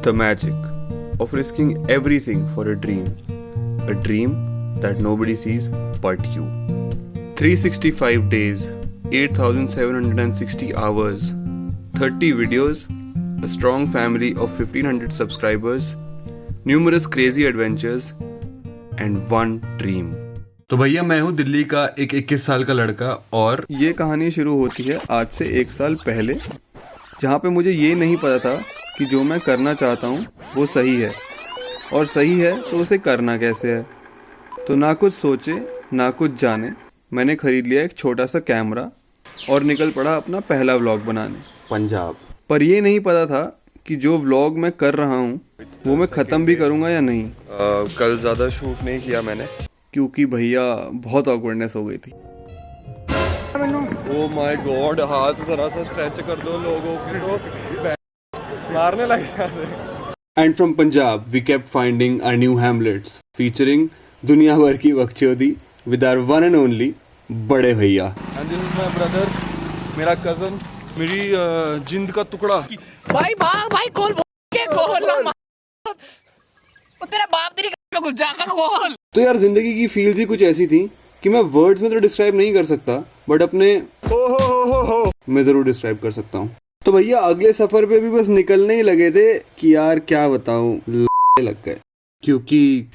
The magic of risking everything for a dream that nobody sees but you. 365 days, 8,760 hours, 30 videos, a strong family of 1500 subscribers, numerous crazy adventures and one dream. तो भैया मैं हूँ दिल्ली का एक 21 साल का लड़का और ये कहानी शुरू होती है आज से 1 साल पहले, जहाँ पे मुझे ये नहीं पता था कि जो मैं करना चाहता हूँ वो सही है, और सही है तो उसे करना कैसे है। तो ना कुछ सोचे ना कुछ जाने मैंने ख़रीद लिया एक छोटा सा कैमरा और निकल पड़ा अपना पहला व्लॉग बनाने पंजाब। पर ये नहीं पता था कि जो व्लॉग मैं कर रहा हूँ वो मैं ख़त्म भी करूँगा या नहीं। कल ज़्यादा शूट नहीं किया मैंने क्योंकि भैया बहुत ऑकवर्डनेस हो गई थी। ओ माय गॉड, हाथ जरा सा स्ट्रेच कर दो, लोगों की तो मारने लग जाते। And from Punjab, we kept finding our new hamlets featuring दुनिया भर की बकचोदी with our one and only बड़े भैया। And this is my brother, मेरा cousin, मेरी जिंद का टुकड़ा। भाई भाग भाई, खोल ना तेरा बाप तेरी में घुस जाएगा, खोल। तो यार जिंदगी की फील्स ही कुछ ऐसी थी कि मैं वर्ड्स में तो डिस्क्राइब नहीं कर सकता, बट अपने हो मैं जरूर डिस्क्राइब कर सकता हूँ। तो भैया अगले सफर पे भी बस निकलने ही लगे थे कि यार क्या बताऊं, लग गए क्योंकि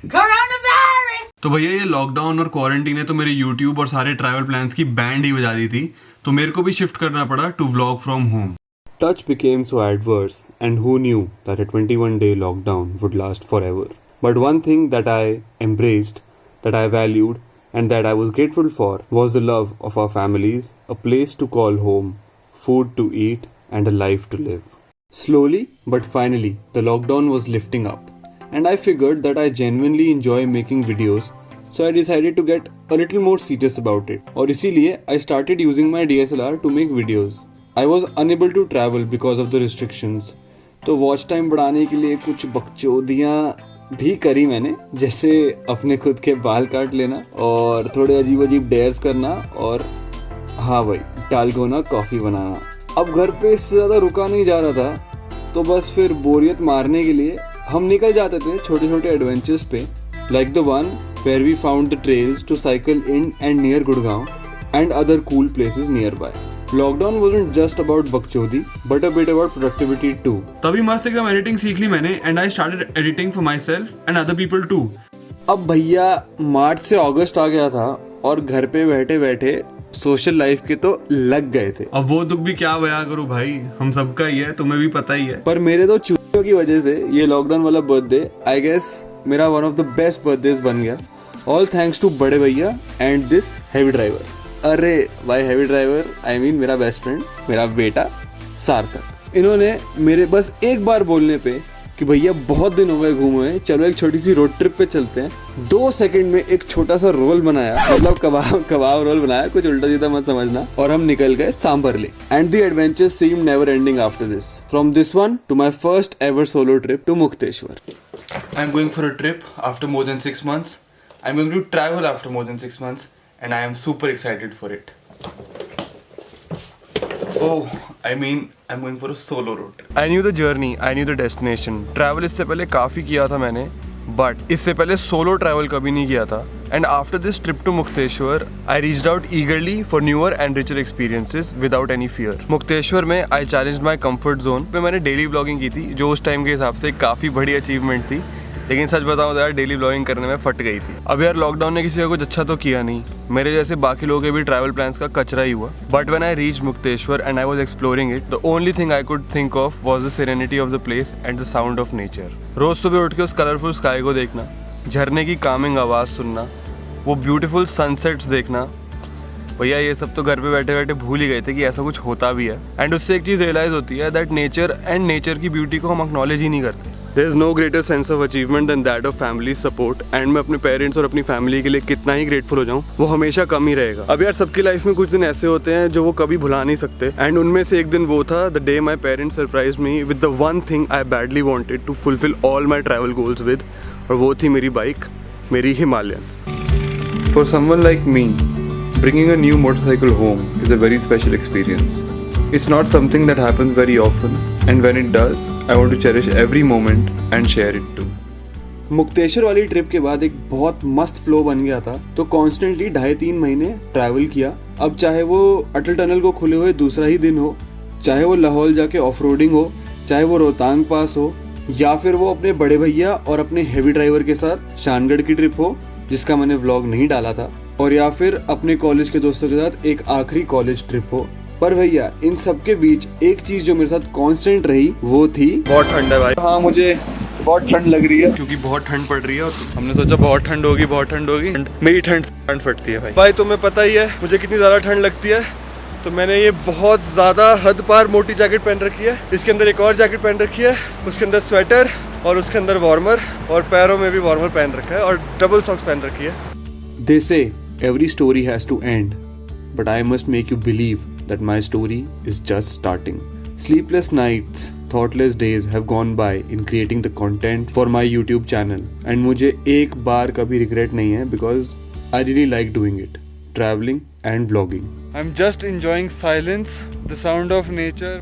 तो भैया ये लॉकडाउन और क्वारंटीन ने तो मेरे यूट्यूब और सारे ट्रैवल प्लान्स की बैंड ही बजा दी थी, तो मेरे को भी शिफ्ट करना पड़ा to vlog from home. Touch became so adverse, and who knew that a 21-day lockdown would last forever. But one thing that I embraced, that I valued, and that I was grateful for was the love of our families, a place to call home, food to eat, and a life to live. Slowly, but finally, the lockdown was lifting up, and I figured that I genuinely enjoy making videos, so I decided to get a little more serious about it. और इसीलिए I started using my DSLR to make videos. I was unable to travel because of the restrictions. तो watch time बढ़ाने के लिए कुछ बकचोदियाँ भी करी मैंने, जैसे अपने खुद के बाल काट लेना और थोड़े अजीब अजीब डेयर्स करना, और हाँ भाई डालगोना कॉफ़ी बनाना। अब घर पे इससे ज़्यादा रुका नहीं जा रहा था, तो बस फिर बोरियत मारने के लिए हम निकल जाते थे छोटे छोटे एडवेंचर्स पे, like the one where we found the trails to cycle in and near Gurgaon and other cool places nearby. Lockdown wasn't just about bakchodi, but a bit about productivity too. तभी मस्त एकदम editing सीख ली मैंने, and I started editing for myself and other people too. अब भैया मार्च से अगस्त आ गया था और घर पे बैठे बैठे सोशल लाइफ के तो लग गए थे। अब वो दुख भी क्या बयां करूं भाई, हम सबका ही है, तुम्हें भी पता ही है। पर मेरे तो चूतियों की वजह से ये लॉकडाउन वाला बर्थडे आई गेस मेरा one of the best birthdays बन गया। ऑल थैंक्स टू बड़े भैया एंड दिस हैवी ड्राइवर। अरे भाई हैवी ड्राइवर आई मीन मेरा बेस्ट फ्रेंड, मेरा बेटा सार्थक। इन्होंने मेरे बस एक बार बोलने पे कि भैया बहुत दिन हो गए घूमे हुए, चलो एक छोटी सी रोड ट्रिप पे चलते हैं, 2 सेकंड में एक छोटा सा रोल बनाया, मतलब कबाब रोल बनाया, कुछ उल्टा सीधा मत समझना, और हम निकल गए सांभरले। And the adventure seemed never ending after this, from this one to my first ever solo trip to Mukteshwar. I am going for a trip after more than 6 months. I am going to travel after more than 6 months. And I am super excited for it. Oh, I mean, I'm going for a solo road trip. I knew the journey, I knew the destination. Travel इससे पहले काफ़ी किया था मैंने, but इससे पहले solo travel कभी नहीं किया था. And after this trip to Mukteshwar, I reached out eagerly for newer and richer experiences without any fear. Mukteshwar में I challenged my comfort zone पे मैंने daily vlogging की थी, जो उस टाइम के हिसाब से काफ़ी बड़ी achievement थी. लेकिन सच बताऊं तो यार डेली व्लॉगिंग करने में फट गई थी। अब यार लॉकडाउन ने किसी का कुछ अच्छा तो किया नहीं, मेरे जैसे बाकी लोगों के भी ट्रैवल प्लान्स का कचरा ही हुआ। But when I reach Mukteshwar and I was exploring it, the only thing I could think of was the serenity of the place and the sound of nature. रोज सुबह उठ के उस कलरफुल स्काई को देखना, झरने की कामिंग आवाज़ सुनना, वो ब्यूटीफुल सनसेट्स देखना, भैया ये सब तो घर पे बैठे बैठे भूल ही गए थे कि ऐसा कुछ होता भी है। एंड उससे एक चीज़ रियलाइज़ होती है दैट नेचर की ब्यूटी को हम एक्नॉलेज ही नहीं करते। There is no greater sense of achievement than that of family support, and मैं अपने पेरेंट्स और अपनी फैमिली के लिए कितना ही ग्रेटफुल हो जाऊँ वो हमेशा कम ही रहेगा। अब यार सबकी लाइफ में कुछ दिन ऐसे होते हैं जो वो कभी भुला नहीं सकते, एंड उनमें से एक दिन वो था the day my parents surprised me with the one thing I badly wanted to fulfil all my travel goals with, और वो थी मेरी बाइक, मेरी Himalayan. For someone like me, bringing a new motorcycle home is a very special experience. It's not something that happens very often, and when it does, I want to cherish every moment and share it too. Mukteshwar वाली trip के बाद एक बहुत मस्त flow बन गया था, तो कॉन्स्टेंटली 2.5-3 महीने ट्रैवल किया। अब चाहे वो अटल टनल को खुले हुए दूसरा ही दिन हो, चाहे वो लाहौल जाके ऑफ रोडिंग हो, चाहे वो रोहतांग पास हो, या फिर वो अपने बड़े भैया और अपने हेवी ड्राइवर के साथ शानगढ़ की ट्रिप हो जिसका मैंने व्लॉग नहीं डाला था, और या फिर अपने कॉलेज के दोस्तों के साथ एक आखिरी कॉलेज ट्रिप हो। पर भैया इन सब के बीच एक चीज जो मेरे साथ कांस्टेंट रही वो थी बहुत ठंड है भाई। हाँ, मुझे बहुत ठंड लग रही है क्योंकि बहुत ठंड पड़ रही है और हमने सोचा बहुत ठंड होगी। मेरी ठंड फटती है भाई तुम्हें पता ही है मुझे कितनी ज़्यादा ठंड लगती है, तो मैंने ये बहुत ज़्यादा हद पार मोटी जैकेट पहन रखी है। इसके अंदर एक और जैकेट पहन रखी है, उसके अंदर स्वेटर और उसके अंदर वार्मर, और पैरों में भी वार्मर पहन रखा है और डबल सॉक्स पहन रखी है। They say every story has to end, but I must make you believe that my story is just starting. Sleepless nights, thoughtless days have gone by in creating the content for my YouTube channel, and मुझे एक बार कभी regret नहीं है because I really like doing it, traveling and vlogging. I'm just enjoying silence, the sound of nature.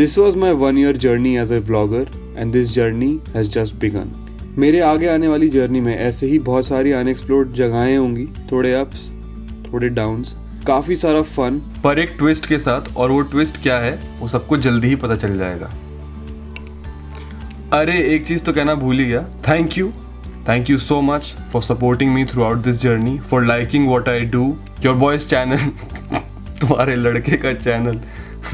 This was my 1-year journey as a vlogger, and this journey has just begun. मेरे आगे आने वाली journey में ऐसे ही बहुत सारी unexplored जगहें होंगी, थोड़े अप्स, थोड़े डाउन्स, काफ़ी सारा फन, पर एक ट्विस्ट के साथ, और वो ट्विस्ट क्या है वो सबको जल्दी ही पता चल जाएगा। अरे एक चीज़ तो कहना भूल ही गया, thank you so much for supporting me through out this journey, for liking what I do, your boys channel तुम्हारे लड़के का चैनल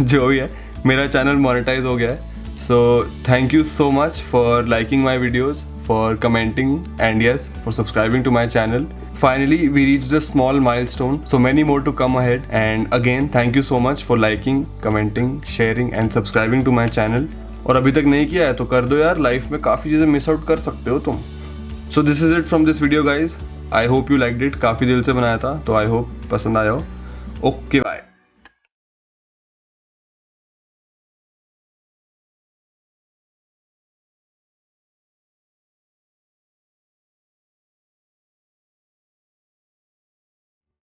जो भी है, मेरा चैनल मोनेटाइज हो गया है, so thank you so much for liking my videos, for commenting, and yes, for subscribing to my channel. Finally, we reached a small milestone, so many more to come ahead. And again, thank you so much for liking, commenting, sharing and subscribing to my channel. और अभी तक नहीं किया है तो कर दो यार, लाइफ में काफ़ी चीज़ें मिस आउट कर सकते हो तुम। So this is it from this video guys. I hope you liked it. काफ़ी दिल से बनाया था, तो I hope पसंद आया हो। Okay, bye.